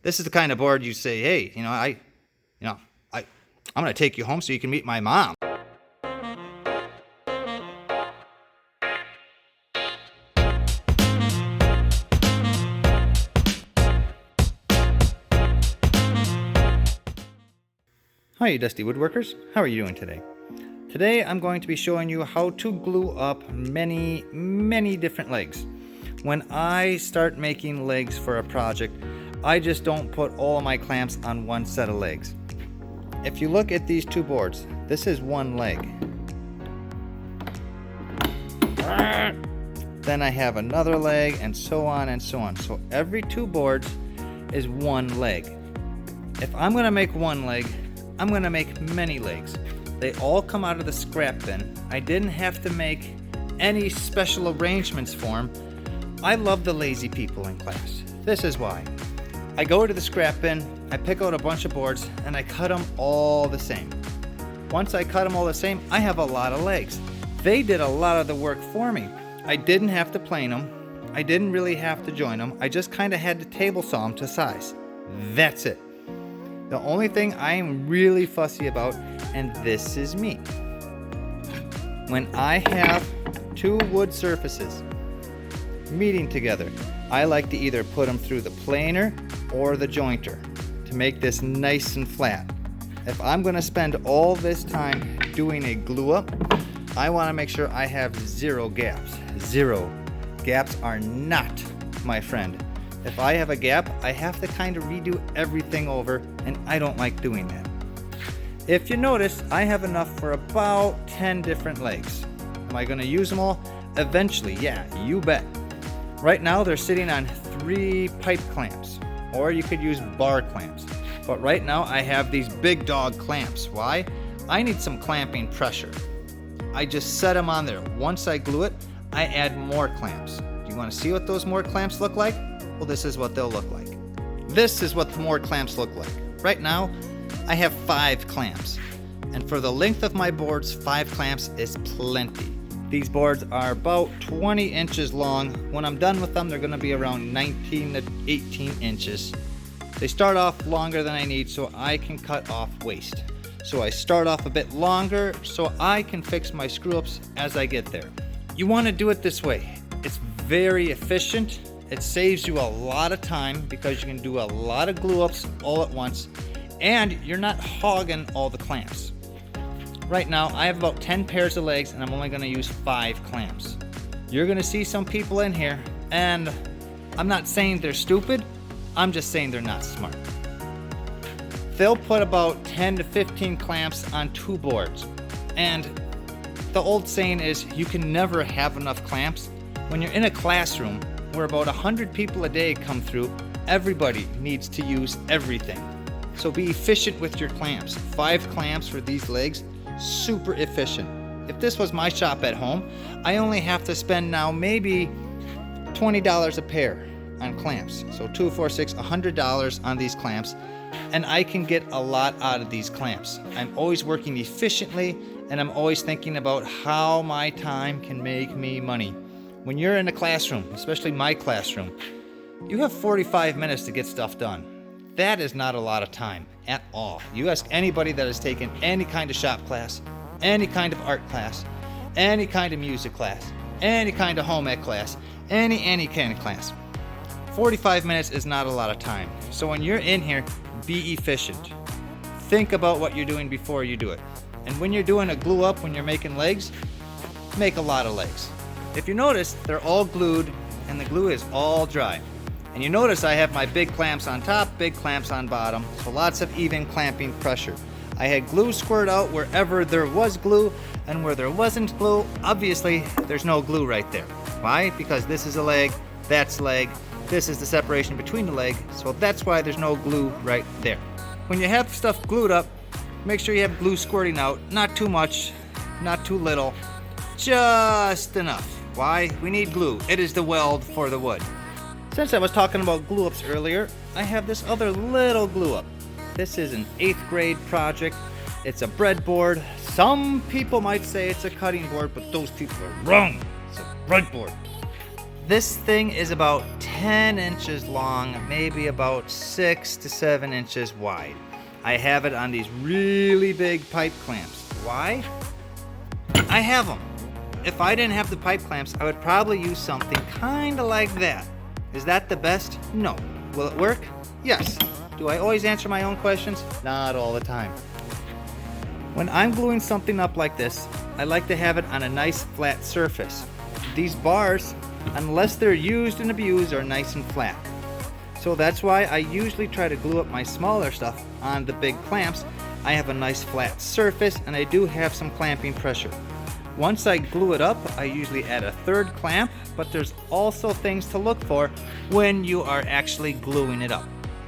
This is the kind of board you say, hey, I'm going to take you home so you can meet my mom. Hi, you dusty woodworkers. How are you doing today? Today I'm going to be showing you how to glue up many different legs. When I start making legs for a project, I just don't put all of my clamps on one set of legs. If you look at these two boards, this is one leg. Then I have another leg, and so on and so on. So every two boards is one leg. If I'm going to make one leg, I'm going to make many legs. They all come out of the scrap bin. I didn't have to make any special arrangements for them. I love the lazy people in class. This is why. I go to the scrap bin, I pick out a bunch of boards, and I cut them all the same. Once I cut them all the same, I have a lot of legs. They did a lot of the work for me. I didn't have to plane them. I didn't really have to join them. I just kind of had to table saw them to size. That's it. The only thing I am really fussy about, and this is me, when I have two wood surfaces meeting together, I like to either put them through the planer or the jointer to make this nice and flat. If I'm going to spend all this time doing a glue up, I want to make sure I have zero gaps. Zero. Gaps are not my friend. If I have a gap, I have to kind of redo everything over, and I don't like doing that. If you notice, I have enough for about 10 different legs. Am I going to use them all? Eventually, yeah, you bet. Right now, they're sitting on 3 pipe clamps, or you could use bar clamps. But right now, I have these big dog clamps. Why? I need some clamping pressure. I just set them on there. Once I glue it, I add more clamps. Do you want to see what those more clamps look like? Well, this is what they'll look like. This is what the more clamps look like. Right now, I have 5 clamps. And for the length of my boards, 5 clamps is plenty. These boards are about 20 inches long. When I'm done with them, they're going to be around 19 to 18 inches. They start off longer than I need, so I can cut off waste. So I start off a bit longer so I can fix my screw-ups as I get there. You want to do it this way. It's very efficient. It saves you a lot of time because you can do a lot of glue ups all at once, and you're not hogging all the clamps. Right now I have about 10 pairs of legs, and I'm only going to use 5 clamps. You're going to see some people in here, and I'm not saying they're stupid, I'm just saying they're not smart. They'll put about 10 to 15 clamps on 2 boards, and the old saying is you can never have enough clamps. When you're in a classroom where about 100 people a day come through, everybody needs to use everything. So be efficient with your clamps. 5 clamps for these legs, super efficient. If this was my shop at home, I only have to spend now maybe $20 a pair on clamps. So 2, 4, 6, $100 on these clamps, and I can get a lot out of these clamps. I'm always working efficiently, and I'm always thinking about how my time can make me money. When you're in a classroom, especially my classroom, you have 45 minutes to get stuff done. That is not a lot of time at all. You ask anybody that has taken any kind of shop class, any kind of art class, any kind of music class, any kind of home ec class, any kind of class. 45 minutes is not a lot of time. So when you're in here, be efficient. Think about what you're doing before you do it. And when you're doing a glue up, when you're making legs, make a lot of legs. If you notice, they're all glued and the glue is all dry. And you notice I have my big clamps on top, big clamps on bottom, so lots of even clamping pressure. I had glue squirt out wherever there was glue, and where there wasn't glue, obviously there's no glue right there. Why? Because this is a leg, that's leg, this is the separation between the leg, so that's why there's no glue right there. When you have stuff glued up, make sure you have glue squirting out, not too much, not too little, just enough. Why? We need glue. It is the weld for the wood. Since I was talking about glue ups earlier, I have this other little glue up. This is an 8th grade project. It's a breadboard. Some people might say it's a cutting board, but those people are wrong. It's a breadboard. This thing is about 10 inches long, maybe about 6 to 7 inches wide. I have it on these really big pipe clamps. Why? I have them. If I didn't have the pipe clamps, I would probably use something kind of like that. Is that the best? No. Will it work? Yes. Do I always answer my own questions? Not all the time. When I'm gluing something up like this, I like to have it on a nice flat surface. These bars, unless they're used and abused, are nice and flat. So that's why I usually try to glue up my smaller stuff on the big clamps. I have a nice flat surface and I do have some clamping pressure. Once I glue it up, I usually add a third clamp, but there's also things to look for when you are actually gluing it up.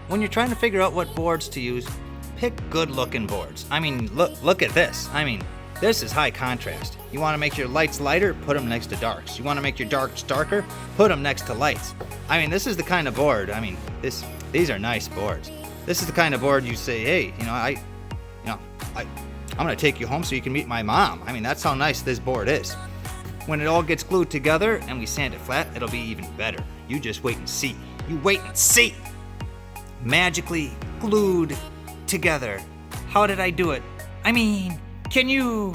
When you're trying to figure out what boards to use, pick good looking boards. I mean, look at this. I mean, this is high contrast. You want to make your lights lighter, put them next to darks. You want to make your darks darker, put them next to lights. I mean, this is the kind of board, these are nice boards. This is the kind of board you say, hey, I'm gonna take you home so you can meet my mom. I mean, that's how nice this board is. When it all gets glued together and we sand it flat, it'll be even better. You just wait and see. You wait and see. Magically glued together. How did I do it? I mean, can you...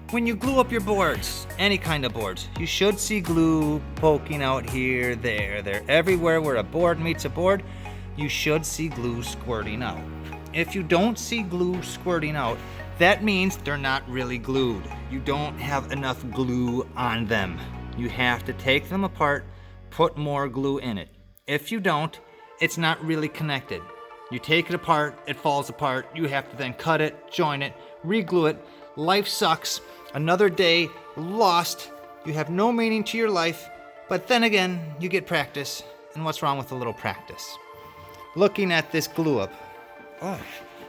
When you glue up your boards, any kind of boards, you should see glue poking out here, there. Everywhere where a board meets a board, you should see glue squirting out. If you don't see glue squirting out, that means they're not really glued. You don't have enough glue on them. You have to take them apart, put more glue in it. If you don't, it's not really connected. You take it apart, it falls apart, you have to then cut it, join it, re-glue it. Life sucks. Another day lost. You have no meaning to your life, but then again, you get practice. And what's wrong with a little practice? Looking at this glue up,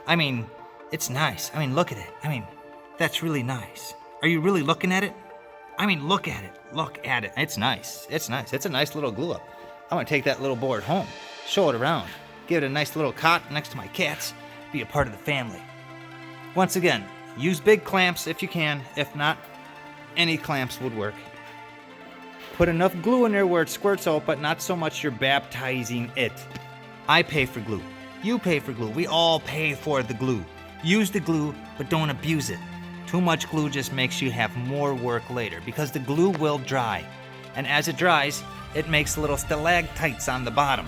I mean, it's nice. I mean, look at it. I mean, that's really nice. Are you really looking at it? I mean, look at it. Look at it. It's nice. It's nice. It's a nice little glue up. I'm gonna take that little board home, show it around, give it a nice little cot next to my cats, be a part of the family. Once again, use big clamps if you can. If not, any clamps would work. Put enough glue in there where it squirts out, but not so much you're baptizing it. I pay for glue. You pay for glue. We all pay for the glue. Use the glue, but don't abuse it. Too much glue just makes you have more work later because the glue will dry. And as it dries, it makes little stalactites on the bottom.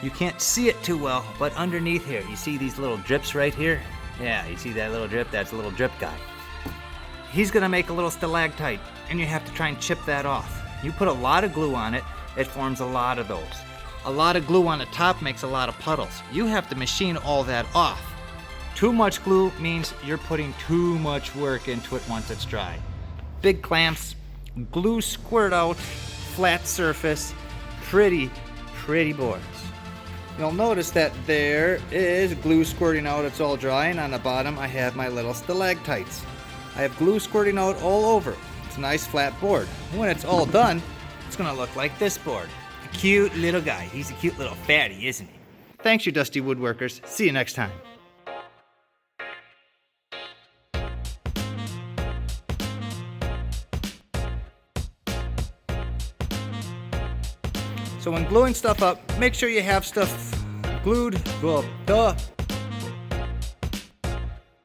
You can't see it too well, but underneath here, you see these little drips right here? Yeah, you see that little drip? That's a little drip guy. He's gonna make a little stalactite, and you have to try and chip that off. You put a lot of glue on it, it forms a lot of those. A lot of glue on the top makes a lot of puddles. You have to machine all that off. Too much glue means you're putting too much work into it once it's dry. Big clamps, glue squirt out, flat surface, pretty boards. You'll notice that there is glue squirting out, it's all dry, and on the bottom I have my little stalactites. I have glue squirting out all over. It's a nice flat board. When it's all done, it's gonna look like this board. A cute little guy. He's a cute little fatty, isn't he? Thanks, you dusty woodworkers. See you next time. So when gluing stuff up, make sure you have stuff glued, well,